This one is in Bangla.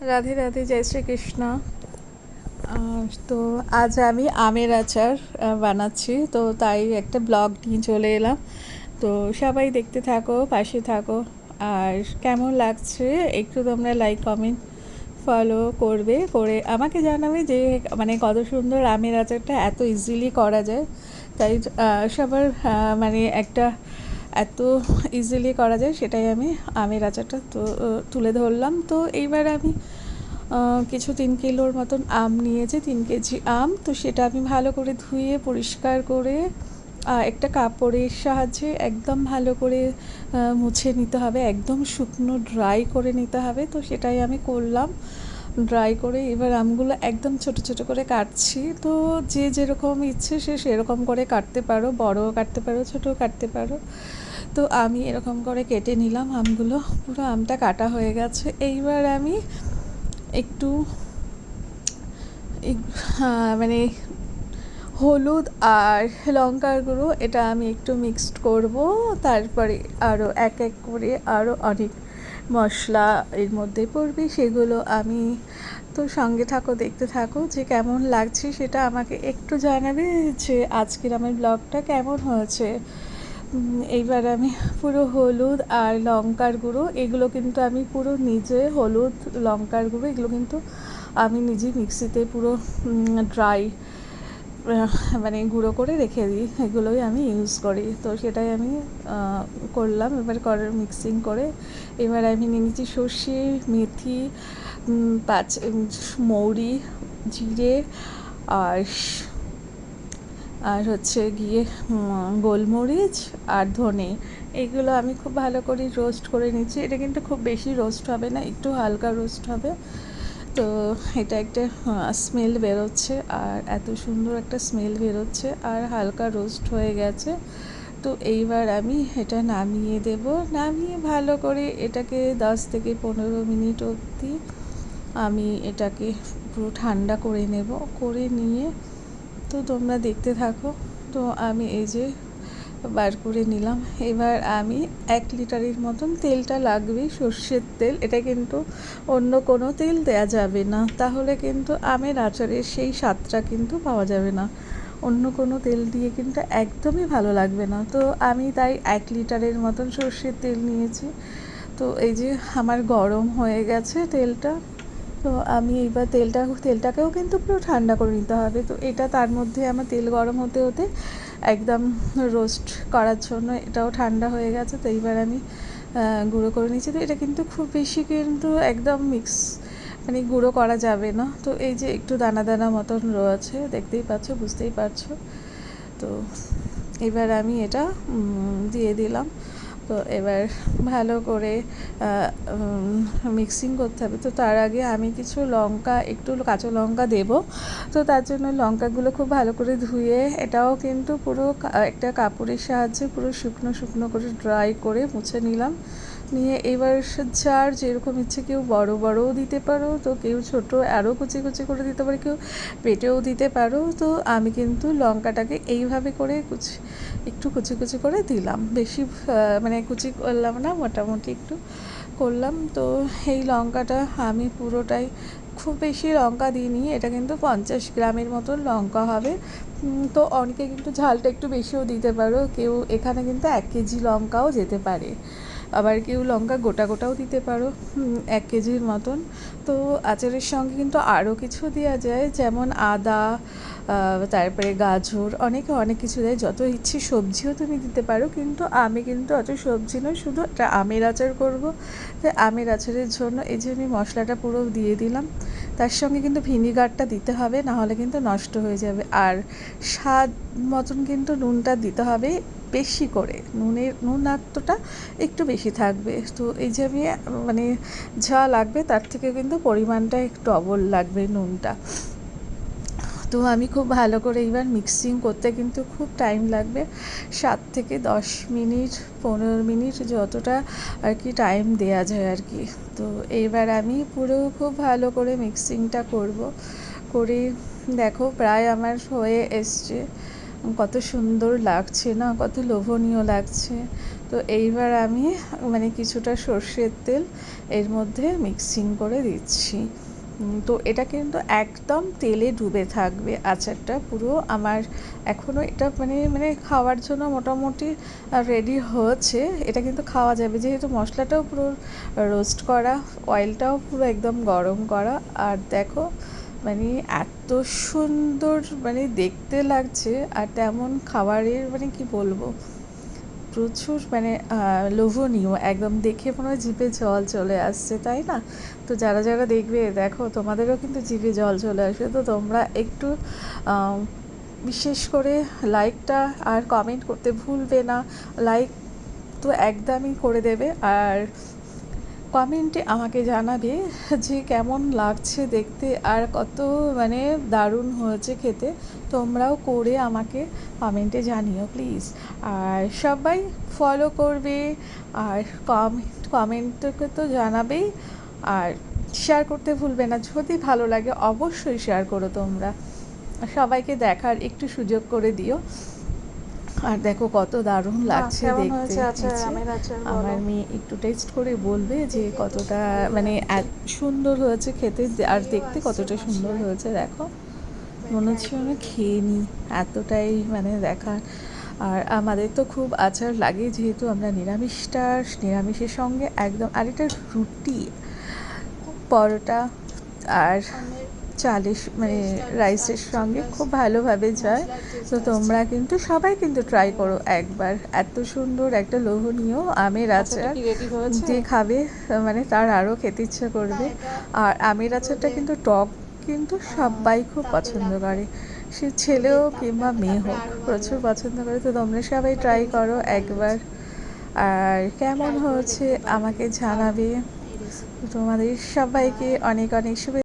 রাধে রাধে, জয় শ্রীকৃষ্ণ। তো আজ আমি আমের আচার বানাচ্ছি, তো তাই একটা ব্লগ নিয়ে চলে এলাম। তো সবাই দেখতে থাকো, পাশে থাকো। আর কেমন লাগছে একটু তোমরা লাইক কমেন্ট ফলো করবে, করে আমাকে জানাবে যে মানে কত সুন্দর আমের আচারটা এত ইজিলি করা যায়। তাই সবার মানে একটা এত ইজিলি করা যায় সেটাই আমি আমের আচারটা তো তুলে ধরলাম। তো এইবার আমি কিছু 3 কিলোর মতন আম নিয়েছি, 3 কেজি আম। তো সেটা আমি ভালো করে ধুয়ে পরিষ্কার করে একটা কাপড়ের সাহায্যে একদম ভালো করে মুছে নিতে হবে, একদম শুকনো ড্রাই করে নিতে হবে। তো সেটাই আমি করলাম, ড্রাই করে এবার আমগুলো একদম ছোট ছোট করে কাটছি। তো যে যেরকম ইচ্ছে সে সেরকম করে কাটতে পারো, বড়ও কাটতে পারো, ছোটও কাটতে পারো। তো আমি এরকম করে কেটে নিলাম আমগুলো, পুরো আমটা কাটা হয়ে গেছে। এইবার আমি একটু মানে হলুদ আর লঙ্কার গুঁড়ো এটা আমি একটু মিক্সড করব। তারপরে আরও এক এক করে আরও অনেক মশলা এর মধ্যে পড়বে, সেগুলো আমি তো সঙ্গে থাকো, দেখতে থাকো যে কেমন লাগছে সেটা আমাকে একটু জানাবে যে আজকের আমার ব্লগটা কেমন হয়েছে। এইবার আমি পুরো হলুদ আর লঙ্কার গুঁড়ো এগুলো কিন্তু আমি পুরো নিজে, হলুদ লঙ্কার গুঁড়ো এগুলো কিন্তু আমি নিজে মিক্সিতে পুরো ড্রাই মানে গুঁড়ো করে রেখে দিই, এগুলোই আমি ইউজ করি। তো সেটাই আমি করলাম। এবার মিক্সিং করে এবার আমি নিয়ে নিচ্ছি সর্ষে, মেথি, মৌরি, জিরে আর আর হচ্ছে গিয়ে গোলমরিচ আর ধনে, এইগুলো আমি খুব ভালো করে রোস্ট করে নিচ্ছি। এটা কিন্তু খুব বেশি রোস্ট হবে না, একটু হালকা রোস্ট হবে। তো এটা একটা স্মেল বেরোচ্ছে, আর এত সুন্দর একটা স্মেল বেরোচ্ছে, আর হালকা রোস্ট হয়ে গেছে। তো এইবার আমি এটা নামিয়ে দেব। নামিয়ে ভালো করে এটাকে 10 থেকে 15 মিনিট অবধি আমি এটাকে পুরো ঠান্ডা করে নেব। করে নিয়ে তো তোমরা দেখতে থাকো। তো আমি এই যে বার করে নিলাম। এবার আমি 1 লিটারের মতন তেলটা লাগবে, সর্ষের তেল। এটা কিন্তু অন্য কোনো তেল দেয়া যাবে না, তাহলে কিন্তু আমের আচারের সেই স্বাদটা কিন্তু পাওয়া যাবে না। অন্য কোনো তেল দিয়ে কিন্তু একদমই ভালো লাগবে না। তো আমি তাই 1 লিটারের মতন সর্ষের তেল নিয়েছি। তো এই যে আমার গরম হয়ে গেছে তেলটা। তো আমি এইবার তেলটাকেও কিন্তু পুরো ঠান্ডা করে নিতে হবে। তো এটা তার মধ্যে আমার তেল গরম হতে হতে একদম রোস্ট করার জন্য এটাও ঠান্ডা হয়ে গেছে। তো এইবার আমি গুঁড়ো করে নিচ্ছি। তো এটা কিন্তু খুব বেশি কিন্তু একদম মানে গুঁড়ো করা যাবে না। তো এই যে একটু দানা দানা মতন রয়েছে, দেখতেই পাচ্ছ, বুঝতেই পারছো। তো এবার আমি এটা দিয়ে দিলাম। তো এবার ভালো করে মিক্সিং করতে হবে। তো তার আগে আমি কিছু লঙ্কা, একটু কাঁচা লঙ্কা দেব। তো তার জন্য লঙ্কাগুলো খুব ভালো করে ধুয়ে এটাও কিন্তু পুরো একটা কাপড়ের সাহায্যে পুরো শুকনো শুকনো করে ড্রাই করে মুছে নিলাম। নিয়ে এবার যার যেরকম ইচ্ছে, কেউ বড় বড়ও দিতে পারো, তো কেউ ছোট আরও কুচি কুচি করে দিতে পারো, কেউ পেটেও দিতে পারো। তো আমি কিন্তু লঙ্কাটাকে এইভাবে করে একটু কুচি কুচি করে দিলাম, বেশি মানে কুচি করলাম না, মোটামুটি একটু করলাম। তো এই লঙ্কাটা আমি পুরোটাই, খুব বেশি লঙ্কা দিইনি, এটা কিন্তু 50 গ্রামের মতন লঙ্কা হবে। তো অনেকে কিন্তু ঝালটা একটু বেশিও দিতে পারো, কেউ এখানে কিন্তু 1 কেজি লঙ্কাও যেতে পারে, আবার কেউ লঙ্কা গোটা গোটাও দিতে পারো 1 কেজির মতন। তো আচারের সঙ্গে কিন্তু আরও কিছু দেওয়া যায়, যেমন আদা, তারপরে গাজর, অনেকে অনেক কিছু দেয়, যত ইচ্ছে সবজিও তুমি দিতে পারো। কিন্তু আমি কিন্তু অত সবজি নয়, শুধু একটা আমের আচার করব। তাই আমের আচারের জন্য এই যে আমি মশলাটা পুরো দিয়ে দিলাম। তার সঙ্গে কিন্তু ভিনিগারটা দিতে হবে, নাহলে কিন্তু নষ্ট হয়ে যাবে। আর স্বাদ মতন কিন্তু নুনটা দিতে হবে বেশি করে, নুনাত্বটা একটু বেশি থাকবে। তো এই যে আমি মানে যা লাগবে তার থেকে কিন্তু পরিমাণটা একটু ডবল লাগবে নুনটা। তো আমি খুব ভালো করে এইবার মিক্সিং করতে কিন্তু খুব টাইম লাগবে, 7 থেকে 10 মিনিট, 15 মিনিট, যতটা আর কি টাইম দেওয়া যায় আর কি। তো এইবার আমি পুরো খুব ভালো করে মিক্সিংটা করব। করে দেখো প্রায় আমার হয়ে এসছে, কত সুন্দর লাগছে না, কত লোভনীয় লাগছে। তো তো এইবার আমি মানে কিছুটা সর্ষের তেল এর মধ্যে মিক্সিং করে দিচ্ছি। তো এটা কিন্তু একদম তেলে ডুবে থাকবে আচারটা পুরো। আমার এখনও এটা মানে খাওয়ার জন্য মোটামুটি রেডি হচ্ছে। এটা কিন্তু খাওয়া যাবে, যেহেতু মশলাটাও পুরো রোস্ট করা, অয়েলটাও পুরো একদম গরম করা। আর দেখো মানে এত সুন্দর মানে দেখতে লাগছে, আর তেমন খাবারের মানে কি বলবো, প্রচুর মানে লোভনীয়, একদম দেখে মনে হয় জিভে জল চলে আসছে, তাই না? তো যারা যারা দেখবে দেখো তোমাদেরও কিন্তু জিভে জল চলে আসবে। তো তোমরা একটু বিশেষ করে লাইকটা আর কমেন্ট করতে ভুলবে না। লাইক তো একদমই করে দেবে, আর কমেন্টে আমাকে জানাবে যে কেমন লাগছে দেখতে আর কত মানে দারুণ হয়েছে খেতে। তোমরাও করে আমাকে কমেন্টে জানিও প্লিজ। আর সবাই ফলো করবে, আর কমেন্টকে তো জানাবেই, আর শেয়ার করতে ভুলবে না। যদি ভালো লাগে অবশ্যই শেয়ার করো তোমরা, সবাইকে দেখার একটু সুযোগ করে দিও। আর দেখো কত দারুণ লাগছে দেখতে। আমার মেয়ে একটু টেস্ট করে বলবে যে কতটা মানে সুন্দর হয়েছে খেতে, আর দেখতে কতটা সুন্দর হয়েছে। দেখো মনে হচ্ছে আমি খেয়ে নিই, এতটাই মানে দেখার। আর আমাদের তো খুব আচার লাগে, যেহেতু আমরা নিরামিষের সঙ্গে একদম। আর এটা রুটি, পরোটা আর চালের মানে রাইসের সঙ্গে খুব ভালোভাবে যায়। তো তোমরা কিন্তু সবাই কিন্তু ট্রাই করো একবার। এত সুন্দর একটা লোভনীয় আমের আচার, যে খাবে মানে তার আরও খেতে ইচ্ছা করবে। আর আমের আচারটা কিন্তু টক, কিন্তু সবাই খুব পছন্দ করে, সে ছেলেও কিংবা মেয়ে হোক, প্রচুর পছন্দ করে। তো তোমরা সবাই ট্রাই করো একবার, আর কেমন হয়েছে আমাকে জানাবে। তোমাদের সবাইকে অনেক অনেক শুভেচ্ছা।